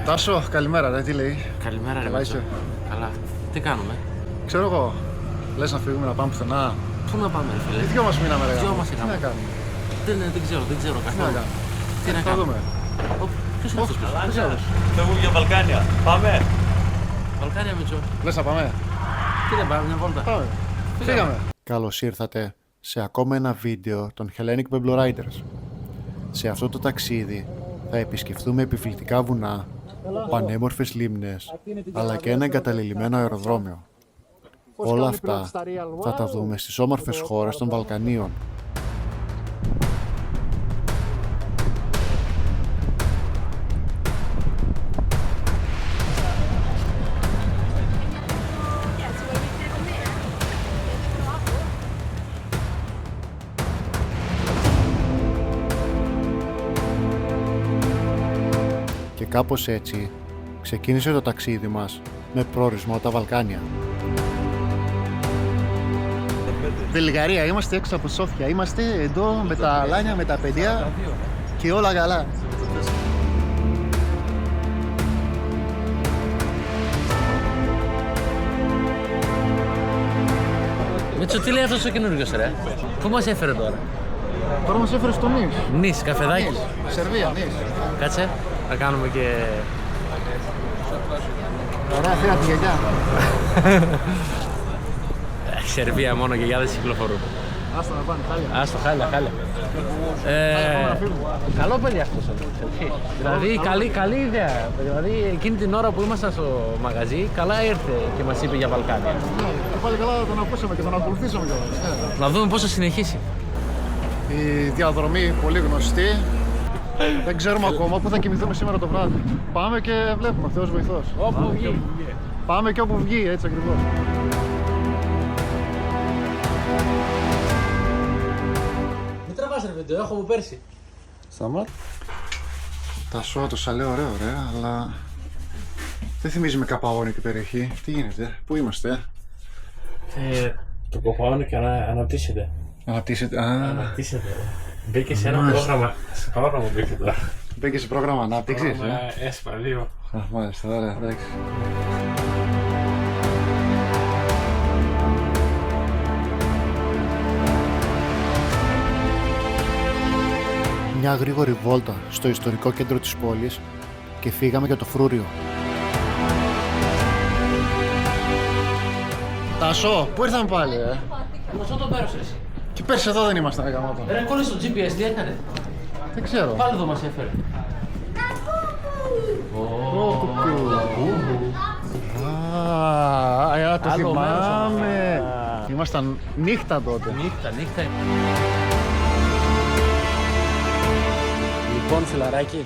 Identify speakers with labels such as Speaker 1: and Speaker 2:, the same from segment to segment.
Speaker 1: Τάσο, καλημέρα, ρε, τι λέει.
Speaker 2: Καλημέρα, ρε. Καλά. Τι κάνουμε?
Speaker 1: Ξέρω εγώ. Λες να φύγουμε να πάμε πουθενά?
Speaker 2: Πού να πάμε, ρε φίλε?
Speaker 1: Δυο μας μείναμε, ρε.
Speaker 2: Δυο μας
Speaker 1: Τι
Speaker 2: είχαμε.
Speaker 1: να κάνουμε?
Speaker 2: Δεν ξέρω καθόλου. Τι να
Speaker 1: Θα
Speaker 2: κάνουμε?
Speaker 1: δούμε.
Speaker 2: Ποιος είναι αυτός?
Speaker 1: Δεν ξέρω.
Speaker 3: Φεύγουμε για Βαλκάνια. Πάμε.
Speaker 2: Βαλκάνια, Μητσό.
Speaker 1: Λες να πάμε?
Speaker 2: Τι δεν πάμε, μια βόλτα.
Speaker 1: Πάμε. Φύγαμε.
Speaker 4: Καλώς ήρθατε σε ακόμα ένα βίντεο των Hellenic Pueblo Riders. Σε αυτό το ταξίδι θα επισκεφθούμε επιφυλητικά βουνά, πανέμορφες λίμνες, αλλά και ένα εγκαταλελειμμένο αεροδρόμιο. Όλα αυτά θα τα δούμε στις όμορφες χώρες των Βαλκανίων. Και κάπως έτσι ξεκίνησε το ταξίδι μας με προορισμό τα Βαλκάνια.
Speaker 1: Βουλγαρία, είμαστε έξω από Σόφια. Είμαστε εδώ με τα αλάνια, με τα παιδιά και όλα καλά.
Speaker 2: Μητσό, τι λέει αυτός ο καινούργιος, ρε? Πού μας έφερε τώρα?
Speaker 1: Τώρα μας έφερε στο Νις.
Speaker 2: Νις, καφεδάκι.
Speaker 1: Σερβία, Νις.
Speaker 2: Κάτσε, να κάνουμε και...
Speaker 1: Ωραία θέα τη γιαγιά.
Speaker 2: Σερβία μόνο, γιαγιάδες κυκλοφορούν.
Speaker 1: Άστα να πάνε, χάλια.
Speaker 2: Άστο, χάλια. Καλό παιδί αυτός. Δηλαδή, καλή ιδέα. Δηλαδή, εκείνη την ώρα που ήμασταν στο μαγαζί, καλά ήρθε και μας είπε για Βαλκάνια.
Speaker 1: Και πάλι καλά τον ακούσαμε και τον ακολουθήσαμε κιόλας.
Speaker 2: Να δούμε πώς θα συνεχίσει.
Speaker 1: Η διαδρομή πολύ γνωστή. Δεν ξέρουμε ακόμα πού θα κοιμηθούμε σήμερα το βράδυ. Πάμε και βλέπουμε, Θεός βοηθός.
Speaker 2: Όπου βγει.
Speaker 1: Πάμε και όπου βγει, έτσι ακριβώς.
Speaker 2: Μην τραβάς ρε βίντεο, έχω από πέρσι.
Speaker 1: Σταμάτ. Τάσο, το σαλέ ωραίο, αλλά δεν θυμίζει με Καπαόνι και περιοχή. Τι γίνεται, πού είμαστε?
Speaker 2: Το Καπαόνι και αναπτύσσεται.
Speaker 1: Αναπτύσσεται.
Speaker 2: Αναπτύσσεται. Μπήκε σε ένα πρόγραμμα. Σε πρόγραμμα μπήκε τώρα.
Speaker 1: Μπήκε σε πρόγραμμα ανάπτυξης.
Speaker 2: ΕΣΠΑ 2.
Speaker 1: Μάλιστα, ωραία, εντάξει.
Speaker 4: Μια γρήγορη βόλτα στο ιστορικό κέντρο της πόλης και φύγαμε για το Φρούριο.
Speaker 1: Τάσο, πού ήρθαμε πάλι,
Speaker 2: Μας το πέρασε εσύ.
Speaker 1: Και πέρσι εδώ δεν ήμασταν, γαμώτο.
Speaker 2: Ρε κόλλησε το GPS, τι έκανε?
Speaker 1: Δεν ξέρω.
Speaker 2: Πάλι εδώ μας έφερε.
Speaker 1: Α, το
Speaker 2: Άλλο
Speaker 1: θυμάμαι.
Speaker 2: μέρος.
Speaker 1: Ήμασταν νύχτα τότε.
Speaker 2: Νύχτα. Λοιπόν, φιλαράκι,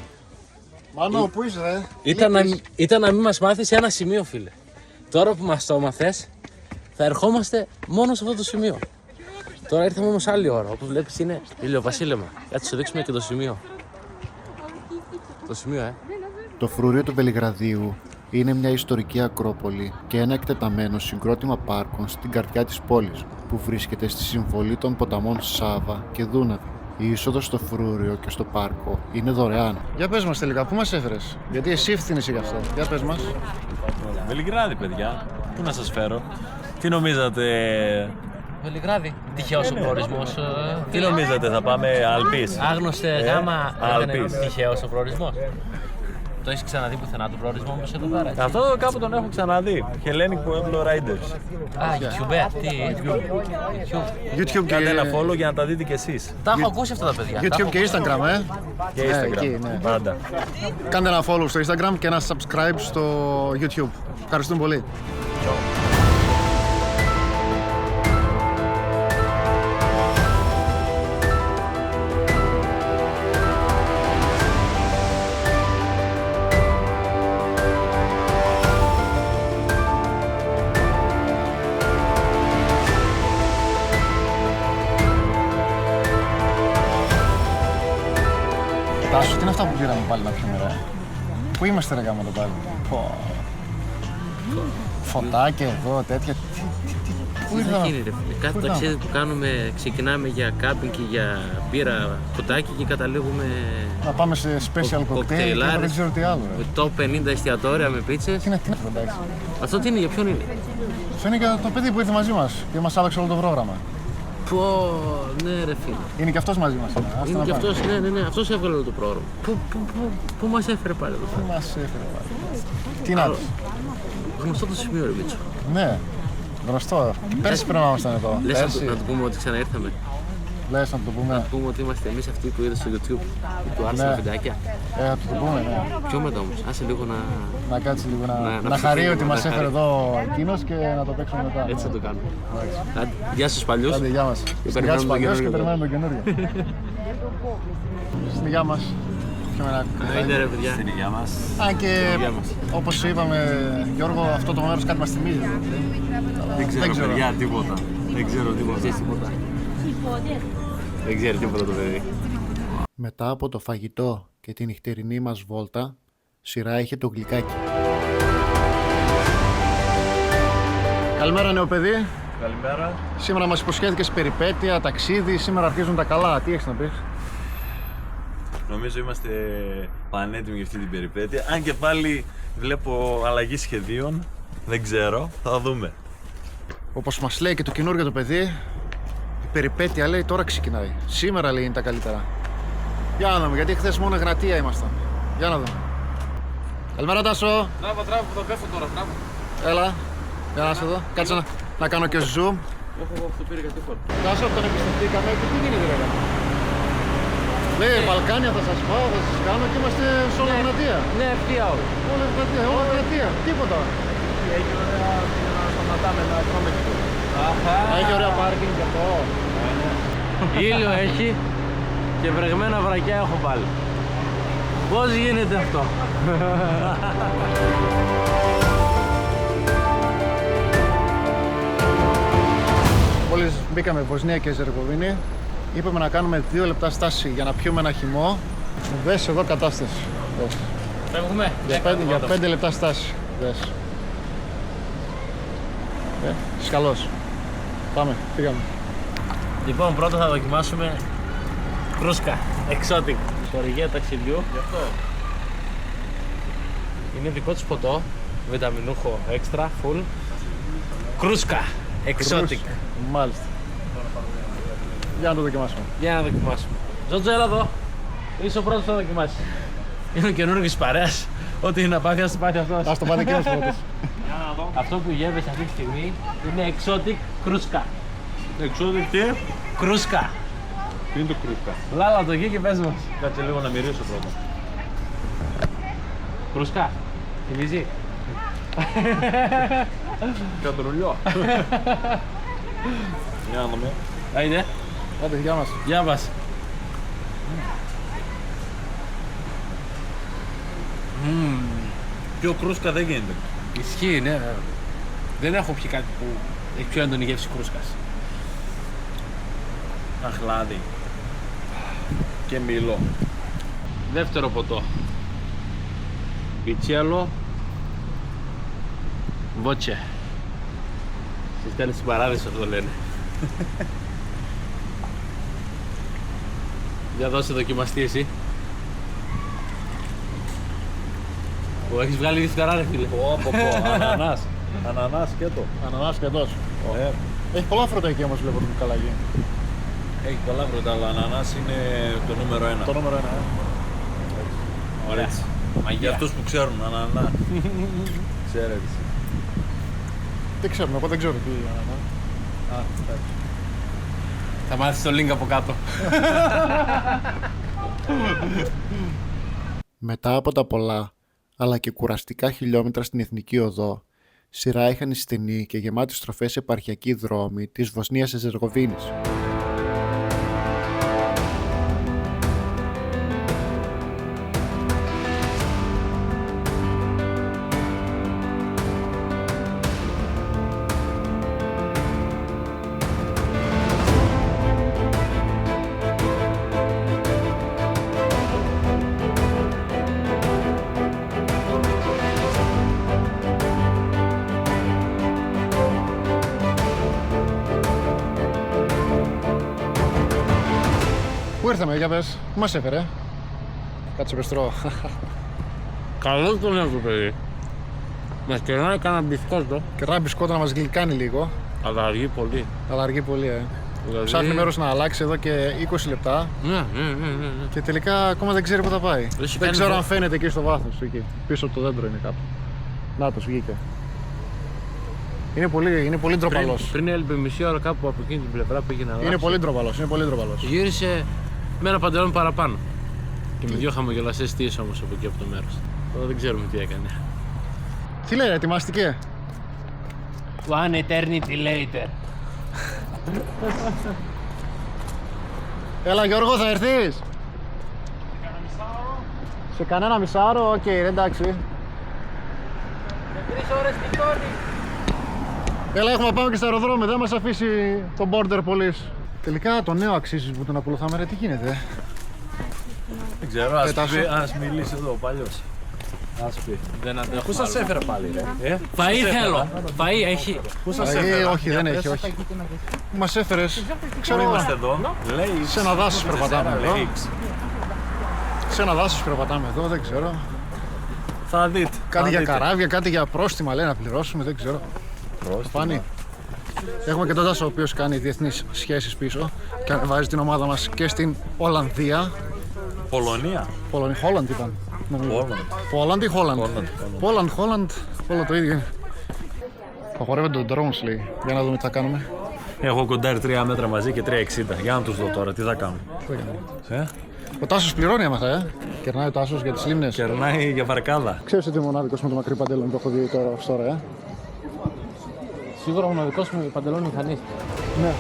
Speaker 1: Μάνο, πού είσαι, ρε?
Speaker 2: ήταν να μην μας μάθεις ένα σημείο, φίλε. Τώρα που μας το μαθες, θα ερχόμαστε μόνο σε αυτό το σημείο. Τώρα ήρθαμε όμως άλλη ώρα, όπως βλέπεις είναι ηλιοβασίλεμα. Κάτσε σου δείξουμε και το σημείο. Το σημείο,
Speaker 4: Το Φρούριο του Βελιγραδίου είναι μια ιστορική ακρόπολη και ένα εκτεταμένο συγκρότημα πάρκων στην καρδιά της πόλης που βρίσκεται στη συμβολή των ποταμών Σάβα και Δούναβη. Η είσοδος στο Φρούριο και στο πάρκο είναι δωρεάν.
Speaker 1: Για πες μας τελικά, πού μας έφερες? Γιατί εσύ ευθύνεσαι γι' αυτό. Για πες μας.
Speaker 3: Βελιγράδι, παιδιά. Πού να σας φέρω? Τι νομίζατε?
Speaker 2: Βελιγράδι. Τυχαίος ο προορισμός.
Speaker 3: Τι νομίζατε, θα πάμε Αλπής?
Speaker 2: Άγνωστε γάμα, δεν είναι
Speaker 3: Αλπής.
Speaker 2: τυχαίος ο προορισμός. Το έχεις ξαναδεί πουθενά τον προορισμό όμως εδώ πέρα? Έτσι?
Speaker 3: Αυτό κάπου τον έχω ξαναδεί. Hellenic Pueblo Riders.
Speaker 2: Α, YouTuber, τι?
Speaker 1: YouTube και...
Speaker 3: Κάντε ένα follow για να τα δείτε κι εσείς.
Speaker 2: Τα έχω ακούσει αυτά τα παιδιά.
Speaker 1: YouTube και Instagram,
Speaker 3: Και
Speaker 1: εκεί,
Speaker 3: Instagram.
Speaker 1: ναι.
Speaker 3: Πάντα.
Speaker 1: Κάντε ένα follow στο Instagram και ένα subscribe στο YouTube. Ευχαριστούμε πολύ. Τάσο, τι είναι αυτά που πήραμε πάλι να πιούμε, ρε? Πού είμαστε, ρε γάμο το πάλι? Φωτάκια εδώ, τέτοια.
Speaker 2: Τι θα γίνει, ρε φίλε. Κάθε ταξίδι που κάνουμε ξεκινάμε για κάμπινγκ και για μπύρα κουτάκι και καταλήγουμε.
Speaker 1: Να πάμε σε special cocktail και δεν ξέρω τι άλλο.
Speaker 2: Με top 50 εστιατόρια με πίτσες.
Speaker 1: Τι είναι αυτό, εντάξει.
Speaker 2: Αυτό τι είναι, για ποιον είναι?
Speaker 1: Αυτό είναι για το παιδί που ήρθε μαζί μας και μας άλλαξε όλο το πρόγραμμα.
Speaker 2: Πω, ναι ρε φίλε.
Speaker 1: Είναι και αυτός μαζί μας.
Speaker 2: Είναι και αυτός, ναι, αυτός έβγαλε όλο το πρόγραμμα. Πού μας έφερε πάλι εδώ?
Speaker 1: Πού μας έφερε πάλι? Τι να πεις.
Speaker 2: Γνωστό το σημείο, ρε Μίτσο.
Speaker 1: Ναι, γνωστό. Πέρσι πρέπει να ήμασταν εδώ.
Speaker 2: Λες να του πούμε ότι ξαναήρθαμε.
Speaker 1: Λες να το πούμε.
Speaker 2: Να πούμε ότι είμαστε εμείς αυτοί που είδες στο YouTube που άρεσαν βιντεάκια.
Speaker 1: Θα το πούμε, ναι.
Speaker 2: Πιο μετά όμως, άσε λίγο να...
Speaker 1: Να κάτσει λίγο να
Speaker 2: ψηφίσουμε,
Speaker 1: χαρεί ότι
Speaker 2: να
Speaker 1: μας
Speaker 2: χαρεί.
Speaker 1: έφερε εδώ εκείνος και να το παίξουμε μετά.
Speaker 2: Έτσι θα το κάνουμε. Άντε, γεια στους παλιούς.
Speaker 1: Άντε, γεια μας. Γεια
Speaker 2: περιμένουμε
Speaker 1: στους
Speaker 2: τον
Speaker 1: παλιούς και
Speaker 2: καινούριο.
Speaker 1: περιμένουμε τον καινούριο. Στην υγειά μας. Πιούμε ένα
Speaker 2: Άιντε
Speaker 1: κουτάκι.
Speaker 2: ρε παιδιά.
Speaker 3: Στην υγεία μας.
Speaker 1: Αν και
Speaker 2: Γεια μας.
Speaker 1: όπως σου είπαμε, Γιώργο, αυτό το μέρος κάτι μας θυμίζει.
Speaker 3: Δεν ξέρω, παιδιά, τίποτα. Δεν ξέρω τίποτα.
Speaker 2: Δεν ξέρει τίποτα το παιδί.
Speaker 4: Μετά από το φαγητό και τη νυχτερινή μας βόλτα, σειρά είχε το γλυκάκι.
Speaker 1: Καλημέρα νέο παιδί.
Speaker 3: Καλημέρα.
Speaker 1: Σήμερα μας υποσχέθηκες περιπέτεια, ταξίδι, σήμερα αρχίζουν τα καλά. Τι έχεις να πεις?
Speaker 3: Νομίζω είμαστε πανέτοιμοι για αυτή την περιπέτεια. Αν και πάλι βλέπω αλλαγή σχεδίων. Δεν ξέρω. Θα δούμε.
Speaker 1: Όπως μας λέει και το καινούργιο το παιδί, η περιπέτεια λέει τώρα ξεκινάει. Σήμερα λέει είναι τα καλύτερα. Για να δούμε, γιατί χθες μόνο Εγνατία ήμασταν. Για να δούμε. Καλημέρα Τάσο.
Speaker 2: Τράβα, που θα πέφτω τώρα, τράβα.
Speaker 1: Έλα. Για να είσαι εδώ. Κάτσε να κάνω και zoom.
Speaker 2: Όχι, αυτό πήρε κάτι φορά.
Speaker 1: Τάσο, τον εμπιστευτήκαμε και τι γίνεται ρε. Λέει Βαλκάνια θα σας πάω, θα σας κάνω και είμαστε σε όλη Εγνατία.
Speaker 2: Ναι, ευθεία όλοι.
Speaker 1: Όλη Εγνατία, τίποτα.
Speaker 2: Έχει ωραία να σταματάμε να τρώμε και
Speaker 1: Έχει ωραία πάρκινγκ και αυτό.
Speaker 2: Ήλιο έχει και βρεγμένα βρακιά έχω πάλι. Πώς γίνεται αυτό?
Speaker 1: Μόλις μπήκαμε Βοσνία και Ζερβοβίνη, είπαμε να κάνουμε 2 λεπτά στάση για να πιούμε ένα χυμό. Δες εδώ κατάσταση. Δες.
Speaker 2: Φεύγουμε.
Speaker 1: Για 5 λεπτά στάση. Δες. Είσαι καλός. Πάμε, φύγαμε.
Speaker 2: Λοιπόν, πρώτα θα δοκιμάσουμε κρούσκα, exotic. Χορηγία ταξιδιού. Γι' αυτό. Είναι δικό της ποτό, βιταμινούχο, extra, full. Κρούσκα, exotic.
Speaker 1: Μάλιστα. Για να το δοκιμάσουμε.
Speaker 2: Για να δοκιμάσουμε. Ζότζο, έλα εδώ. Είσαι ο πρώτος που θα δοκιμάσει. Είναι ο καινούργιος της παρέας. Ό,τι είναι να πάθει, ας το πάθει αυτός.
Speaker 1: Ας το πάτε και πρώτος.
Speaker 2: Αυτό που γεύεσαι αυτή τη στιγμή είναι exotic κρούσκα.
Speaker 3: Εξώδη τι?
Speaker 2: Κρούσκα.
Speaker 3: Τι είναι το κρούσκα?
Speaker 2: Λάλα το εκεί και πες μας.
Speaker 3: Κάτσε λίγο να μυρίσω πρώτα.
Speaker 2: Κρούσκα. Θυμίζει.
Speaker 3: Κατρουλιό. Για να δούμε.
Speaker 2: Άιντε.
Speaker 1: Άντε, γεια μας.
Speaker 2: Γεια μας.
Speaker 3: Πιο κρούσκα δεν γίνεται.
Speaker 2: Ισχύει, ναι. Δεν έχω πιει κάτι που έχει πιο έντονη γεύση κρούσκας.
Speaker 3: Αχλάδι. Και μήλο.
Speaker 2: Δεύτερο ποτό. Πιτσέλο. Βότσε. Συστέλνει στην παράδεισο αυτό το λένε. Για δώσε δοκιμαστή εσύ. Που έχεις βγάλει φτερά ρε φίλε.
Speaker 3: Πω. Ανανάς. Ανανάς και το.
Speaker 1: Ανανάς και τόσο. Έχει πολλά φρούτα εκεί όμως βλέπω την καλαγή.
Speaker 3: Έχει πολλά φρούτα, αλλά ανανάς είναι το νούμερο 1.
Speaker 1: Το νούμερο 1.
Speaker 2: Ωραία.
Speaker 3: Για
Speaker 2: Μαγεία.
Speaker 3: αυτούς που ξέρουν, ανανά. Ξέρετε.
Speaker 1: Δεν ξέρουμε, εγώ δεν ξέρω τι είναι ανανά.
Speaker 2: Θα μάθεις το link από κάτω.
Speaker 4: Μετά από τα πολλά, αλλά και κουραστικά χιλιόμετρα στην Εθνική Οδό, σειρά είχαν οι στενοί και γεμάτοι στροφές επαρχιακοί δρόμοι της Βοσνίας Ερζεγοβίνης.
Speaker 1: πήγαμε, για πες. Πού μας έφερε? Κάτσε πεστρό.
Speaker 2: Καλό το νέο του παιδί. Μας κερνάει κανένα μπισκότο.
Speaker 1: Κερνάει μπισκότο να μας γλυκάνει λίγο.
Speaker 2: Αλλά αργεί πολύ.
Speaker 1: Αλλά αργεί πολύ,
Speaker 2: Δηλαδή...
Speaker 1: Ψάχνει μέρος να αλλάξει εδώ και 20 λεπτά.
Speaker 2: Ναι.
Speaker 1: Και τελικά ακόμα δεν ξέρει πού θα πάει.
Speaker 2: Έχει
Speaker 1: Δεν
Speaker 2: κάνει
Speaker 1: ξέρω αν φαίνεται εκεί στο βάθος. Εκεί. Πίσω από το δέντρο είναι κάπου. Νάτος, βγήκε. Είναι πολύ ντροπαλός.
Speaker 2: Πριν έλειπε μισή ώρα κάπου από εκείνη την πλευρά πήγε να αλλάξει.
Speaker 1: Είναι πολύ ντροπαλός.
Speaker 2: Γύρισε με ένα παντελόνι παραπάνω. Και με δύο χαμογελαστές θείες όμως από εκεί από το μέρος. Τώρα δεν ξέρουμε τι έκανε.
Speaker 1: Τι λέει, ετοιμάστηκε?
Speaker 2: One eternity later.
Speaker 1: Έλα Γιώργο, θα έρθεις? Σε κανένα μισάωρο, οκ, εντάξει.
Speaker 2: Σε 3 ώρες πιτώνει.
Speaker 1: Έλα, έχουμε να πάμε και στο αεροδρόμιο, δεν μας αφήσει το border police. Τελικά το νέο αξίζει που τον ακολουθάμε, ρε, τι γίνεται?
Speaker 3: Δεν ξέρω, ας μιλήσει εδώ ο παλιός. Ας πει.
Speaker 2: Δεν αντέχω.
Speaker 3: Πού σας έφερε πάλι, ρε?
Speaker 2: Φαΐ θέλω. Φαΐ έχει.
Speaker 3: Πού σας έφερε?
Speaker 1: Όχι, δεν έχει, όχι. Μας έφερες,
Speaker 3: Πού
Speaker 1: ξέρω,
Speaker 3: είμαστε εδώ? Λέει.
Speaker 1: σε ένα δάσος περπατάμε εδώ. Σε ένα δάσος περπατάμε εδώ, δεν ξέρω.
Speaker 3: Θα δείτε.
Speaker 1: Κάτι για καράβια, κάτι για πρόστιμα λέει να πληρώσουμε, δεν ξέρω. Φάνη. Έχουμε και τον Τάσο ο οποίος κάνει διεθνείς σχέσεις πίσω και βάζει την ομάδα μας και στην Ολλανδία.
Speaker 3: Πολωνία.
Speaker 1: Χόλαντ είπαν.
Speaker 3: Πόλαντ.
Speaker 1: Χόλαντ, όλο το ίδιο. Απαγορεύεται τον drones λέει, για να δούμε τι θα κάνουμε.
Speaker 3: Έχω κοντάρει 3 μέτρα μαζί και 3,60. Για να τους δω τώρα, τι θα κάνουμε.
Speaker 1: Ο Τάσος πληρώνει άμαθα, Κερνάει ο Τάσος για τις λίμνες.
Speaker 3: Κερνάει για βαρκάδα.
Speaker 1: Ξέρεις ότι είμαι μονάδικος με το μακρύ παντέλονι που έχω δει τώρα,
Speaker 2: Σίγουρα ο μοναδικός μου παντελόνι μηχανής.
Speaker 1: Ναι.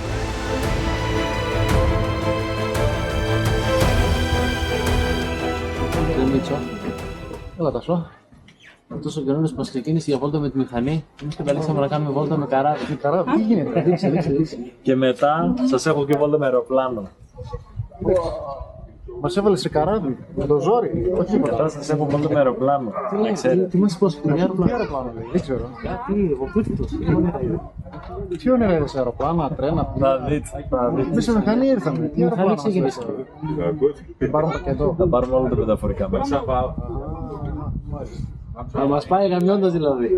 Speaker 2: Μίτσο.
Speaker 1: Έλα Τάσο.
Speaker 2: Τόσο καιρό που μας ξεκίνησε για βόλτα με τη μηχανή, εμείς καταλήξαμε να κάνουμε βόλτα με καράβι.
Speaker 1: Καράβι, τι γίνεται? Δείξε.
Speaker 3: Και μετά σας έχω και βόλτα με αεροπλάνο.
Speaker 1: Μας έβαλε σε καράβι, με το ζόρι. Όχι
Speaker 3: Μετά
Speaker 1: τίποτα.
Speaker 3: σας έχω βόλτα με αεροπλάνο. Να ξέρετε.
Speaker 2: Τι μας είπες,
Speaker 1: Τι αεροπλάνο λέει, δεν ξέρω.
Speaker 2: κάτι, εγώ πούτητος.
Speaker 1: Τι όνειρα είδες, αεροπλάνα, τρένα,
Speaker 3: Θα δείτε.
Speaker 1: εμείς σε μηχανή ήρθαμε. Τι αεροπλάνο μας
Speaker 2: ξεκίνησε.
Speaker 1: λες? Την πάρουμε πακέτο.
Speaker 3: Θα πάρουμε όλα τα μεταφορικά μέσα.
Speaker 2: Θα μας πάει γαμιώντας δηλαδή.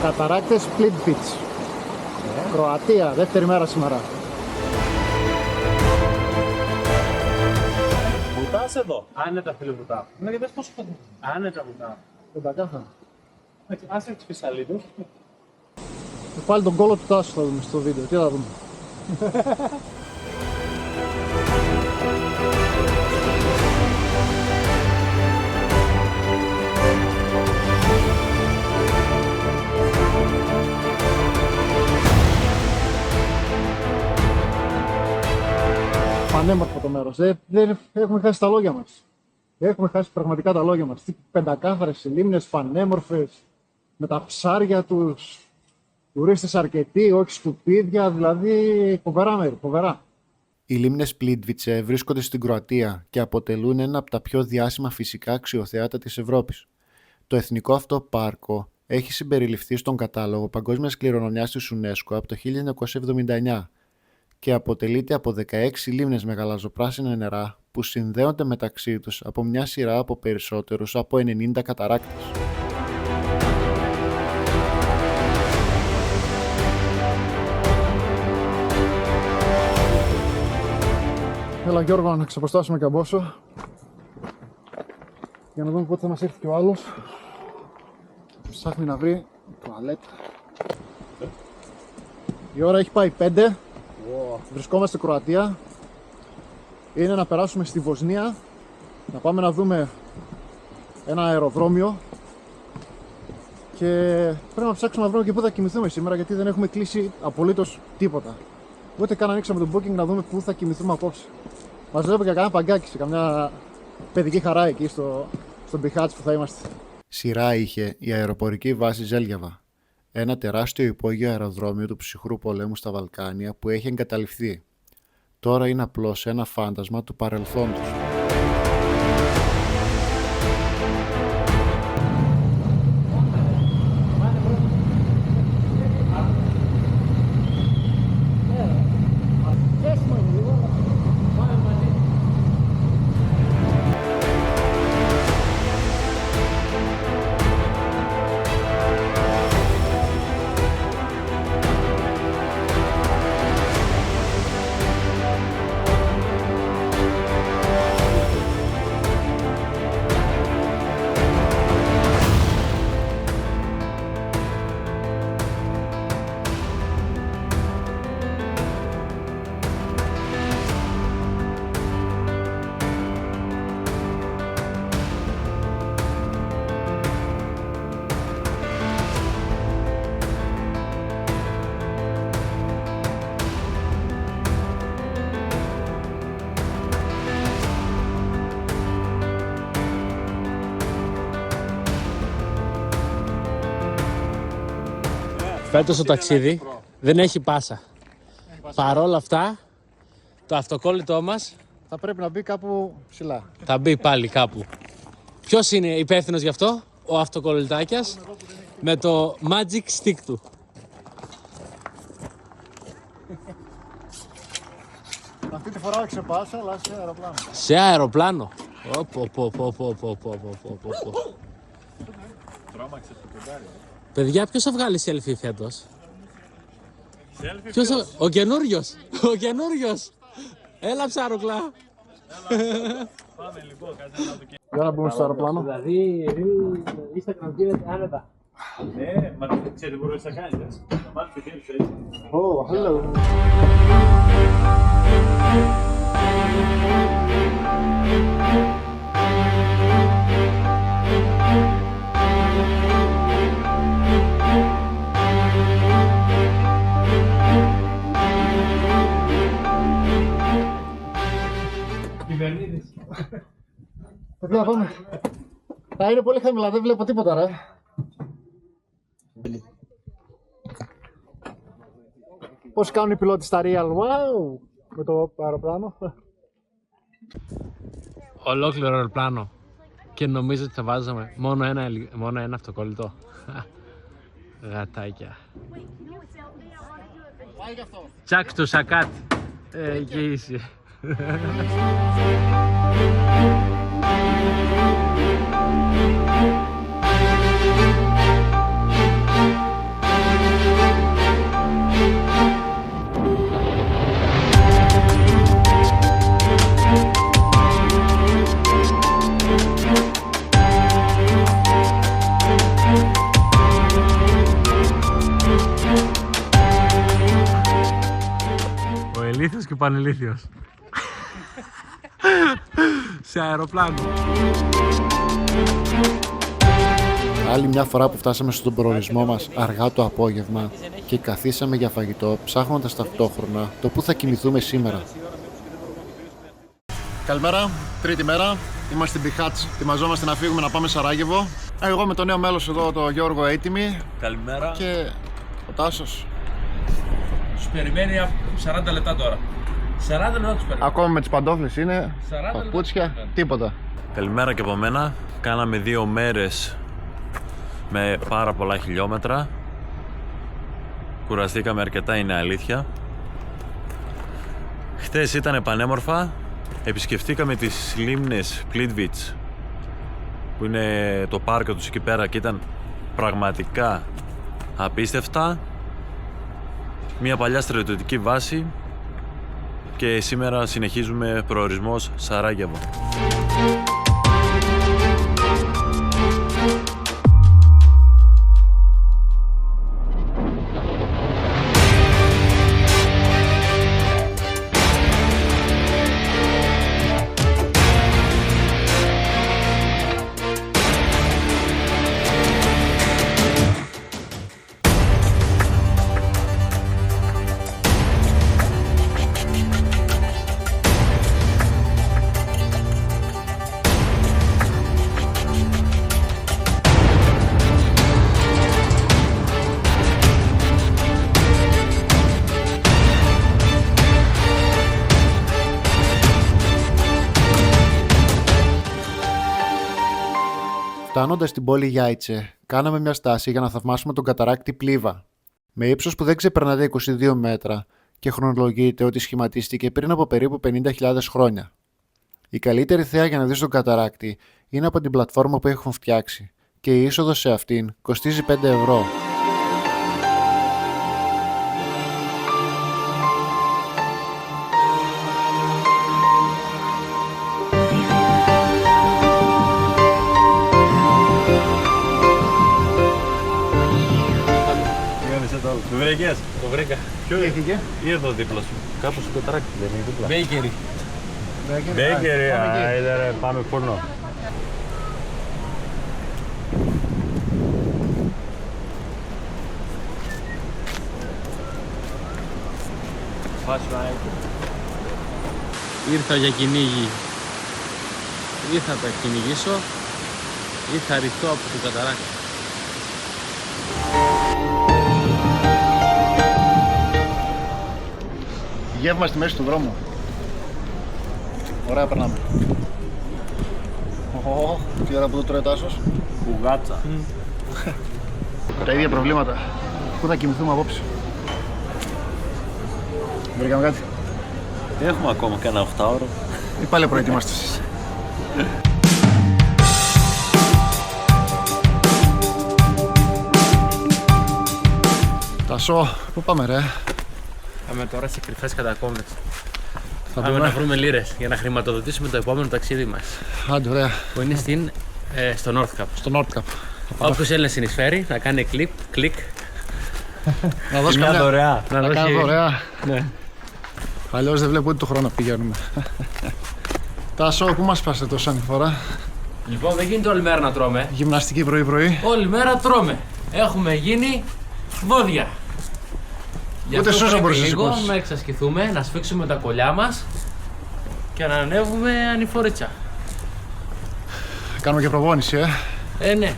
Speaker 1: Καταράκτες Plitvice. Κροατία, δεύτερη μέρα σήμερα.
Speaker 3: Βουτάς εδώ.
Speaker 2: Άνετα φίλε βουτά.
Speaker 3: Ναι, γιατί πόσο θα
Speaker 2: Άνετα βουτά.
Speaker 1: Πεντακάθαρα.
Speaker 2: Άσε τους φυσαλίδους.
Speaker 1: Πάλι τον κόλλο του Τάσου θα δούμε στο βίντεο. Τι θα δούμε? Πανέμορφο το μέρος. Δεν έχουμε χάσει τα λόγια μας. Έχουμε χάσει πραγματικά τα λόγια μας. Τι πεντακάθαρες λίμνες, πανέμορφες, με τα ψάρια τους, τουρίστες αρκετοί, όχι σκουπίδια, δηλαδή φοβερά μέρη, φοβερά.
Speaker 4: Οι λίμνες Πλίτβιτσε βρίσκονται στην Κροατία και αποτελούν ένα από τα πιο διάσημα φυσικά αξιοθέατα της Ευρώπης. Το εθνικό αυτό πάρκο έχει συμπεριληφθεί στον κατάλογο Παγκόσμιας Κληρονομιάς της UNESCO από το 1979 και αποτελείται από 16 λίμνες με γαλαζοπράσινα νερά που συνδέονται μεταξύ τους από μια σειρά από περισσότερους από 90 καταράκτες.
Speaker 1: Έλα Γιώργο, να ξεποστάσουμε και αμπόσο για να δούμε πότε θα μας έρθει και ο άλλος. Ψάχνει να βρει τουαλέτα. Η ώρα έχει πάει 5. Βρισκόμαστε στη Κροατία. Είναι να περάσουμε στη Βοσνία, να πάμε να δούμε ένα αεροδρόμιο και πρέπει να ψάξουμε να βρούμε και πού θα κοιμηθούμε σήμερα, γιατί δεν έχουμε κλείσει απολύτως τίποτα. Ούτε καν ανοίξαμε το booking να δούμε πού θα κοιμηθούμε απόψε. Μας βλέπω για κανένα παγκάκι, σε καμιά παιδική χαρά εκεί στο Μπιχάτς που θα είμαστε.
Speaker 4: Σειρά είχε η αεροπορική βάση Ζέλιαβα, ένα τεράστιο υπόγειο αεροδρόμιο του ψυχρού πολέμου στα Βαλκάνια που έχει εγκαταλειφθεί. Τώρα είναι απλώς ένα φάντασμα του παρελθόντος.
Speaker 2: Φέτος το ταξίδι δεν έχει πάσα. Παρόλα αυτά, το αυτοκόλλητό μας
Speaker 1: Θα πρέπει να μπει κάπου ψηλά.
Speaker 2: θα μπει πάλι κάπου. Ποιος είναι υπεύθυνος γι' αυτό? Ο αυτοκολλητάκιας με το magic stick του.
Speaker 1: Αυτή τη φορά όχι σε πάσα, αλλά σε αεροπλάνο.
Speaker 2: Σε αεροπλάνο. Παιδιά, ποιος θα βγάλει selfie φέτος? Ο καινούριος. Ο καινούριος. Έλα ψάροκλα.
Speaker 1: Για να μπούμε στο αεροπλάνο.
Speaker 2: Δηλαδή, Instagram γίνεται άνετα.
Speaker 3: Ναι, μα ξέρετε μπορείς να κάνετε. Να μάθετε τι είναι.
Speaker 1: Oh, hello. Παιδιά, πάμε. Τα είναι πολύ χαμηλά, δεν βλέπω τίποτα, ρε. Πώς κάνουν οι πιλότοι στα real, wow, με το αεροπλάνο.
Speaker 2: Ολόκληρο αεροπλάνο. Και νομίζω ότι θα βάζαμε μόνο ένα αυτοκόλλητο. Γατάκια.
Speaker 1: Πάει γι' αυτό.
Speaker 2: Τσακ του σακάτ. Εκεί είσαι. Ο ηλίθιος και ο πανηλίθιος. Σε αεροπλάνο.
Speaker 4: Άλλη μια φορά που φτάσαμε στον προορισμό μας αργά το απόγευμα και καθίσαμε για φαγητό ψάχνοντας ταυτόχρονα το που θα κοιμηθούμε σήμερα.
Speaker 1: Καλημέρα, τρίτη μέρα. Είμαστε στην Πιχάτς. Ετοιμαζόμαστε να φύγουμε να πάμε Σαράγεβο. Εγώ με το νέο μέλος εδώ, το Γιώργο, έτοιμοι.
Speaker 3: Καλημέρα.
Speaker 1: Και ο Τάσος.
Speaker 2: Τους περιμένει 40 λεπτά τώρα. 40 λεπτά τους περιμένει.
Speaker 1: Ακόμα με τις παντόφλες είναι.
Speaker 2: 40
Speaker 1: Παπούτσια,
Speaker 2: λεπτά.
Speaker 1: τίποτα.
Speaker 3: Καλημέρα και από μένα. Κάναμε 2 μέρες με πάρα πολλά χιλιόμετρα. Κουραστήκαμε αρκετά, είναι αλήθεια. Χτες ήταν πανέμορφα. Επισκεφτήκαμε τις λίμνες Πλίτβιτς, που είναι το πάρκο τους εκεί πέρα, και ήταν πραγματικά απίστευτα. Μια παλιά στρατιωτική βάση. Και σήμερα συνεχίζουμε προορισμός Σαράγεβο.
Speaker 4: Φτάνοντας στην πόλη Γιάιτσε, κάναμε μια στάση για να θαυμάσουμε τον καταράκτη Πλίβα. Με ύψος που δεν ξεπερνάται 22 μέτρα και χρονολογείται ότι σχηματίστηκε πριν από περίπου 50.000 χρόνια. Η καλύτερη θέα για να δεις τον καταράκτη είναι από την πλατφόρμα που έχουν φτιάξει και η είσοδος σε αυτήν κοστίζει 5 ευρώ.
Speaker 3: Το βρήκες?
Speaker 2: Το βρήκα.
Speaker 3: Ποιο έφυγε? Ή εδώ δίπλα σου. Κάπου στο κατράκι δεν είναι δίπλα.
Speaker 2: Μπέικερι.
Speaker 3: Μπέικερι, άιντε ρε, πάμε φούρνο.
Speaker 2: Ήρθα για κυνήγι. Ή θα τα κυνηγήσω ή θα ρηθώ από το καταράκτη.
Speaker 1: Γεύμα στη μέση του δρόμου. Ωραία, περνάμε. Τι ώρα που το τρώει ο Τάσος.
Speaker 3: Μπουγάτσα.
Speaker 1: Τα ίδια προβλήματα. Πού θα κοιμηθούμε απόψε. Βρήκαμε κάτι.
Speaker 3: Έχουμε ακόμα και ένα 8ωρο.
Speaker 1: Ή πάλι προετοιμάστε εσείς. Τάσο, πού πάμε ρε.
Speaker 2: Πάμε τώρα σε κρυφές κατακόμβες.
Speaker 1: Θα
Speaker 2: Πάμε να
Speaker 1: πούμε.
Speaker 2: βρούμε λίρες για να χρηματοδοτήσουμε το επόμενο ταξίδι μας.
Speaker 1: Άντε, ωραία.
Speaker 2: Που είναι στο North Cap.
Speaker 1: Στο Nordcap.
Speaker 2: Όποιος θέλει να συνεισφέρει, να κάνει κλικ.
Speaker 1: Να δώσει
Speaker 3: Μια
Speaker 1: καμιά.
Speaker 3: δωρεά.
Speaker 2: Να
Speaker 1: Να
Speaker 2: δώσει-
Speaker 1: κάνω δωρεά.
Speaker 2: Ναι.
Speaker 1: Αλλιώς δεν βλέπω ούτε το χρόνο πηγαίνουμε. Τάσο, πού μας πάστε τόσο άλλη φορά.
Speaker 2: Λοιπόν, δεν γίνεται όλη μέρα να τρώμε.
Speaker 1: Γυμναστική πρωί-πρωί.
Speaker 2: Όλη μέρα τρώμε. Έχουμε γίνει βόδια. Γι'
Speaker 1: Ούτε
Speaker 2: αυτό
Speaker 1: σούζα
Speaker 2: πρέπει
Speaker 1: μπορείς να
Speaker 2: λίγο
Speaker 1: σηκώσεις.
Speaker 2: να εξασκηθούμε, να σφίξουμε τα κολλιά μας και να ανέβουμε ανηφορίτσα.
Speaker 1: Κάνουμε και προπόνηση,
Speaker 2: Ναι.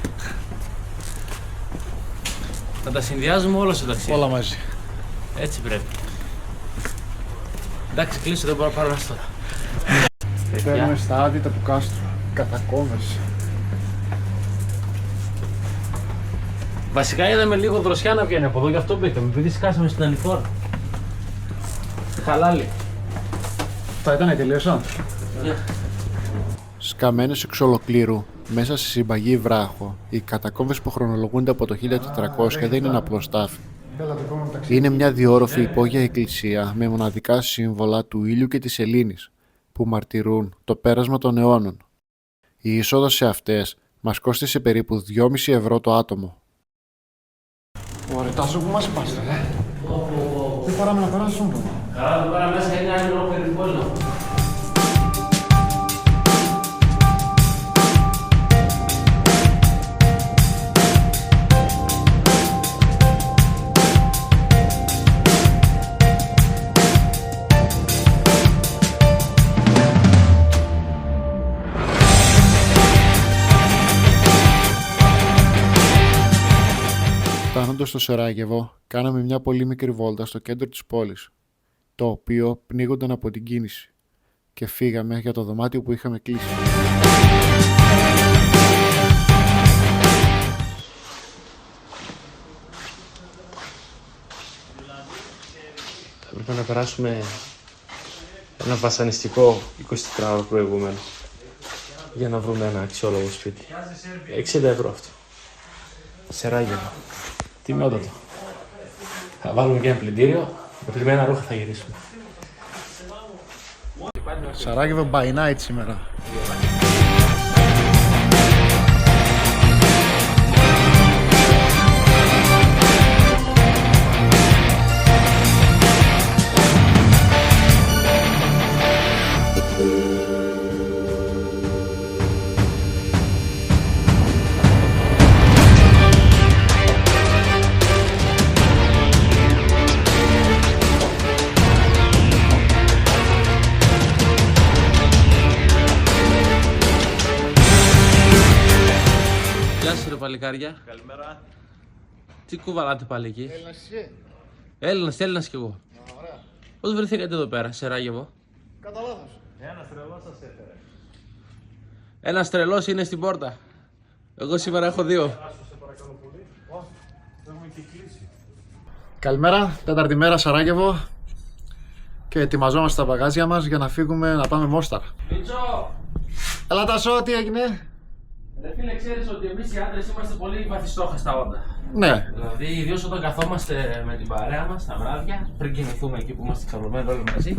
Speaker 2: Να τα συνδυάζουμε όλα στο ταξίδι.
Speaker 1: Όλα μαζί.
Speaker 2: Έτσι πρέπει. Εντάξει, κλείσω, δεν μπορώ να πάρω ένα τώρα.
Speaker 1: Παίρνουμε στα άδυτα του κάστρου. Κατακόμβες.
Speaker 2: Βασικά είδαμε λίγο δροσιά να βγαίνει από εδώ, γι' αυτό μπήκαμε. Επειδή σκάσαμε στην ανηφόρα. Χαλάλι.
Speaker 1: Αυτά ήταν, τελείωσαν.
Speaker 4: Σκαμμένες εξ ολοκλήρου, μέσα σε συμπαγή βράχο, οι κατακόμβες που χρονολογούνται από το 1400 δεν είναι ένα απλό στάφι. Είναι μια διόροφη υπόγεια εκκλησία με μοναδικά σύμβολα του ήλιου και της σελήνης, που μαρτυρούν το πέρασμα των αιώνων. Η είσοδος σε αυτές μας κόστισε περίπου 2,5 ευρώ το άτομο.
Speaker 1: Ωραία, Τάσο, πού μας πάστε, ρε. Δεν παράμε να περάσουμε.
Speaker 2: Καλά, εδώ πέρα μέσα είναι ένα ολόκληρο περιβόλο.
Speaker 4: Φτάνοντας στο Σεράγεβο, κάναμε μια πολύ μικρή βόλτα στο κέντρο της πόλης, το οποίο πνίγονταν από την κίνηση, και φύγαμε για το δωμάτιο που είχαμε κλείσει.
Speaker 2: Θα έπρεπε να περάσουμε ένα βασανιστικό 24ωρο προηγούμενο για να βρούμε ένα αξιόλογο σπίτι. 60 ευρώ αυτό. Σεράγεβο. Τιμιότατο. Θα βάλουμε και ένα πλυντήριο, με πλημμένα ρούχα θα γυρίσουμε.
Speaker 1: Σαράγεβο by night σήμερα.
Speaker 2: Γεια σου ρε παλικάρια.
Speaker 3: Καλημέρα.
Speaker 2: Τι κουβαλάτε πάλι εκεί. Έλληνας κι εγώ. Πώς βρεθήκατε εδώ πέρα, Σεράγεβο.
Speaker 1: Κατά λάθος.
Speaker 3: Ένας τρελός σας έφερε.
Speaker 2: Ένας τρελός είναι στην πόρτα. Εγώ σήμερα έχω δύο.
Speaker 1: Καλημέρα, τέταρτη μέρα Σαράγεβο. Και ετοιμαζόμαστε τα μπαγάζια μας για να φύγουμε να πάμε Μόσταρ.
Speaker 2: Μίτσο!
Speaker 1: Έλα Τάσο, τι έγινε.
Speaker 2: Ρε φίλε, ξέρεις ότι εμείς οι άντρες είμαστε πολύ βαθιστόχαστα όντα.
Speaker 1: Ναι,
Speaker 2: Δηλαδή, ιδίως όταν καθόμαστε με την παρέα μας τα βράδια, πριν κοιμηθούμε εκεί που είμαστε ξαπλωμένοι όλοι μαζί,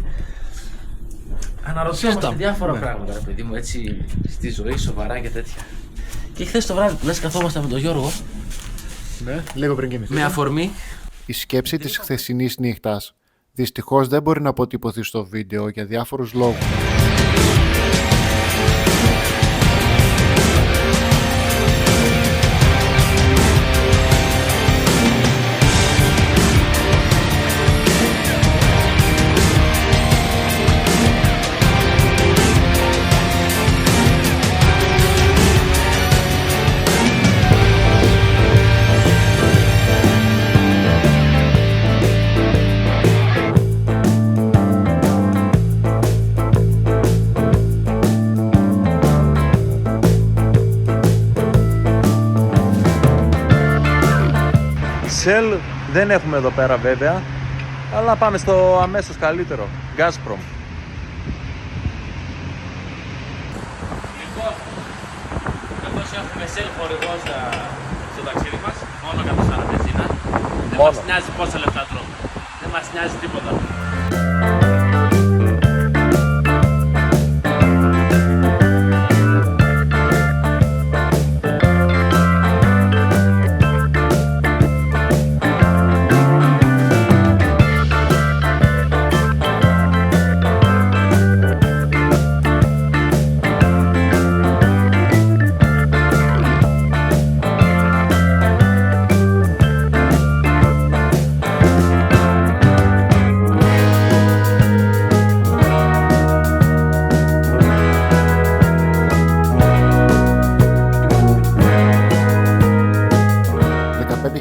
Speaker 2: αναρωτιόμαστε
Speaker 1: Συζητάμε.
Speaker 2: διάφορα
Speaker 1: Ναι.
Speaker 2: πράγματα, ρε παιδί μου, έτσι στη ζωή, σοβαρά και τέτοια. Και χθες το βράδυ που λες καθόμαστε με τον Γιώργο,
Speaker 1: ναι, λίγο πριν κοιμηθείτε.
Speaker 2: με αφορμή,
Speaker 4: Η σκέψη της χθεσινής νύχτας δυστυχώς δεν μπορεί να αποτυπωθεί στο βίντεο για διάφορους λόγους.
Speaker 3: Shell δεν έχουμε εδώ πέρα βέβαια, αλλά πάμε στο αμέσως καλύτερο, Gazprom.
Speaker 2: Λοιπόν, καθώς έχουμε Shell χορηγό στο ταξίδι μας, μόνο 140 βενζίνα, δεν μας νοιάζει πόσα λεπτά τρώμε. Δεν μας νοιάζει τίποτα.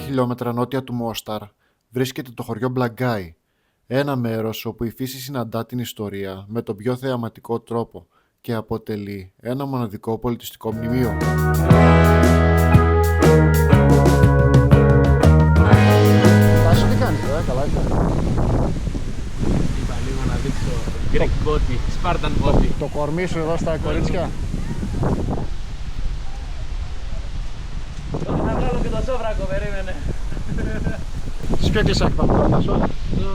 Speaker 4: Χιλιόμετρα νότια του Μόσταρ βρίσκεται το χωριό Μπλαγκάι, ένα μέρος όπου η φύση συναντά την ιστορία με τον πιο θεαματικό τρόπο και αποτελεί ένα μοναδικό πολιτιστικό μνημείο.
Speaker 1: Τάσο, τι κάνεις εδώ, καλά είσαι?
Speaker 2: Είπα λίγο να δείξω Greek body, Spartan body.
Speaker 1: Το κορμί σου εδώ στα κορίτσια.
Speaker 2: Τώρα θα βγάλω και το σόβρακο, περίμενε.
Speaker 1: Σε ποιο κλεισάκι πάμε τώρα, Τάσο?
Speaker 2: Το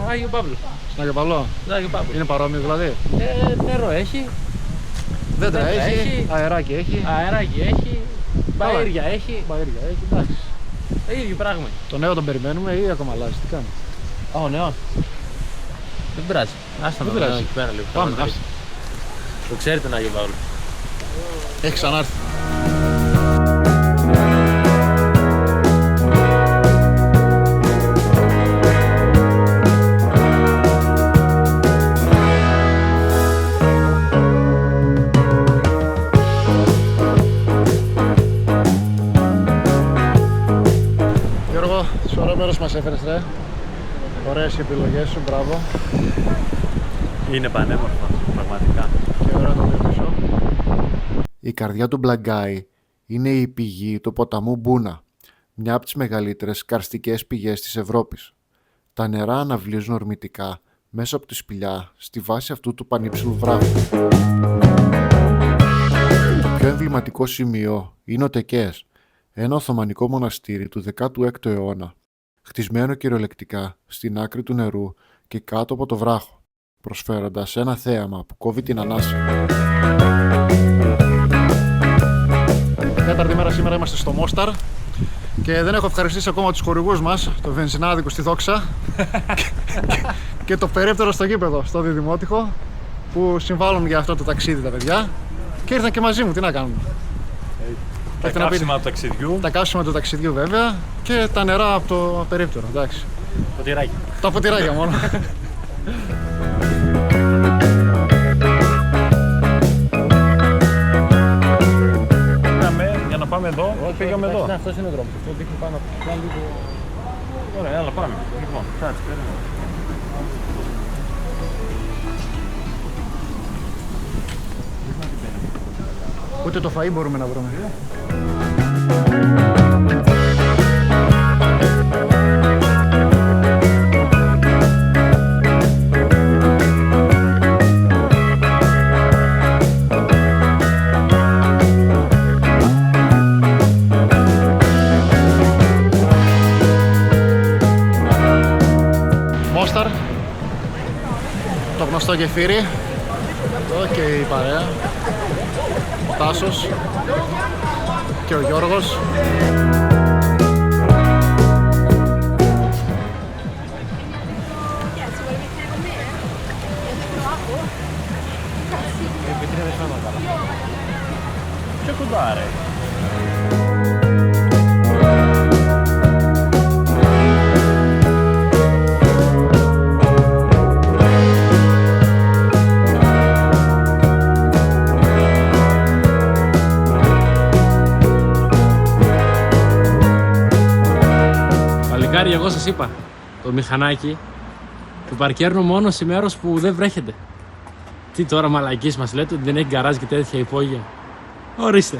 Speaker 2: Άγιο Παύλο.
Speaker 1: Στον Άγιο Παυλό.
Speaker 2: Το Άγιο Παύλο.
Speaker 1: Είναι παρόμοιο δηλαδή?
Speaker 2: Νερό έχει,
Speaker 1: Δέντρα
Speaker 2: Δέντρα
Speaker 1: έχει,
Speaker 2: έχει.
Speaker 1: αεράκι έχει.
Speaker 2: αεράκι έχει, μπαΐρια έχει.
Speaker 1: Μπαΐρια έχει, εντάξει.
Speaker 2: Ίδιο πράγμα.
Speaker 1: Το νέο τον περιμένουμε ή ακόμα αλλάζει, τι κάνει?
Speaker 2: Ω, νεό. Δεν πειράζει. Άστα να
Speaker 1: Δεν
Speaker 2: δω
Speaker 1: πειράζει.
Speaker 2: εκεί πέρα λίγο.
Speaker 1: Πάμε,
Speaker 2: Θα
Speaker 1: άστα.
Speaker 2: το ξέρει τον Άγιο Παύλο.
Speaker 1: Έχει ξανάρθει. Γιώργο, σε ωραίο μέρος μας έφερες ρε. Ωραίες οι επιλογές σου, μπράβο.
Speaker 3: Είναι πανέμορφα, πραγματικά.
Speaker 1: Και ωραία το πίσω.
Speaker 4: Η καρδιά του Μπλαγκάι είναι η πηγή του ποταμού Μπούνα, μια από τις μεγαλύτερες καρστικές πηγές της Ευρώπης. Τα νερά αναβλύζουν ορμητικά μέσα από τη σπηλιά στη βάση αυτού του πανύψηλου βράχου. Το πιο εμβληματικό σημείο είναι ο Τεκές, ένα Οθωμανικό μοναστήρι του 16ου αιώνα, χτισμένο κυριολεκτικά στην άκρη του νερού και κάτω από το βράχο, προσφέροντας ένα θέαμα που κόβει την ανάσα.
Speaker 1: Τέταρτη μέρα σήμερα είμαστε στο Μόσταρ και δεν έχω ευχαριστήσει ακόμα τους χορηγούς μας, το βενζινάδικο στη Δόξα και το περίπτερο στο γήπεδο, στο Διδημότυχο, που συμβάλλουν για αυτό το ταξίδι τα παιδιά και ήρθαν και μαζί μου, τι να κάνουμε.
Speaker 3: Τα κάψιμα του ταξιδιού.
Speaker 1: Τα κάψιμα του ταξιδιού βέβαια και τα νερά από το περίπτερο, εντάξει.
Speaker 3: Ποτηράκι.
Speaker 1: Τα ποτηράκια μόνο.
Speaker 3: Για να πάμε εδώ, πήγαμε εδώ.
Speaker 2: Ναι, αυτός είναι ο δρόμος. Αυτό δείχνει πάνω από λίγο.
Speaker 3: Ωραία, έλα πάμε. Λοιπόν, κάτσε, περίμενε.
Speaker 1: Ούτε το φαΐ μπορούμε να βρούμε. Μόσταρ, το γνωστό γεφύρι. Εδώ και η παρέα. Ο Τάσος και ο Γιώργος.
Speaker 3: Πιο κοντά ρε.
Speaker 2: Παλικάρι, εγώ σας είπα, το μηχανάκι το παρκέρνω μόνο σε μέρος που δεν βρέχεται. Τι τώρα μαλακής μας λέτε ότι δεν έχει γκαράζ και τέτοια υπόγεια? Ορίστε.